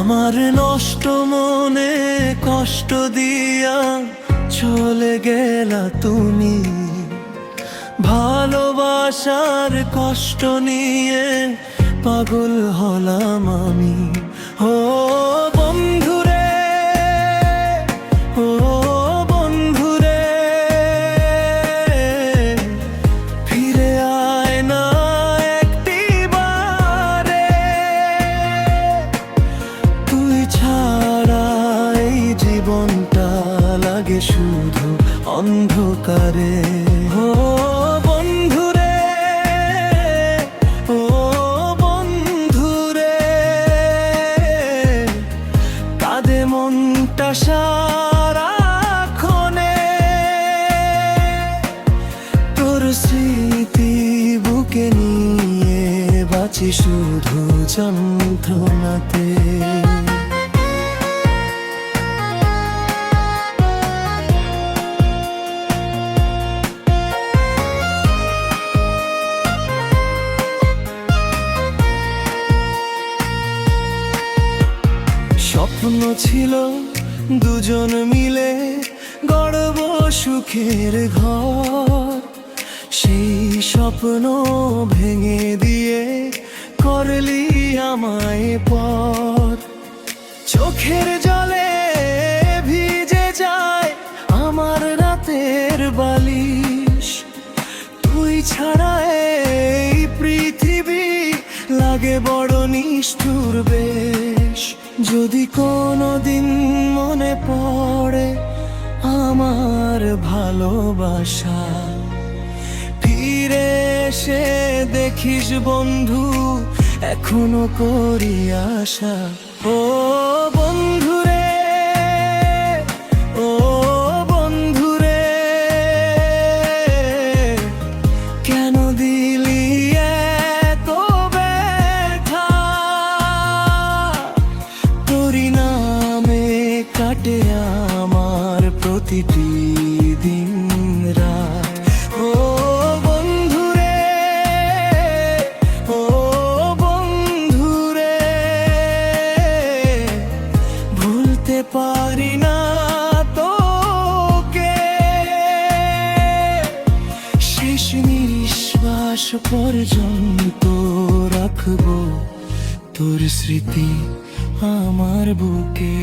আমার নষ্ট মনে কষ্ট দিয়া চলে গেলা তুমি, ভালোবাসার কষ্ট নিয়ে পাগল হলাম আমি। ও বন্ধুরে, ও বন্ধুরে, ফিরে আয় না একটিবারে, তুই ছাড়া এই জীবনটা লাগে শুধু অন্ধকারে। ও বন্ধুরে, ও বন্ধুরে, কাঁদে মনটা সারাক্ষণে, তোর স্মৃতি বুকে নিয়ে বাঁচি শুধু যন্ত্রণাতে। স্বপ্ন ছিল দুজন মিলে গড়ব সুখের ঘর, সেই স্বপ্ন ভেঙে দিয়ে করলি আমায় পর। চোখের জলে ভিজে যায় আমার রাতের বালিশ, তুই ছাড়া এই পৃথিবী লাগে বড় নিষ্ঠুর বেশ। যদি কোনোদিন মনে পড়ে আমার ভালোবাসা, ফিরে এসে দেখিস বন্ধু এখনো করি আশা। ও বন্ধুরে, ও বন্ধুরে, কেন দিলি এত ব্যথা, তোরি নামে কাটে আমার প্রতিটি দিন রাত। ও বন্ধুরে, ও বন্ধুরে, ভুলতে পারি না তোকে, শেষ নিঃশ্বাস পর্যন্ত রাখবো তোর স্মৃতি আমার বুকে।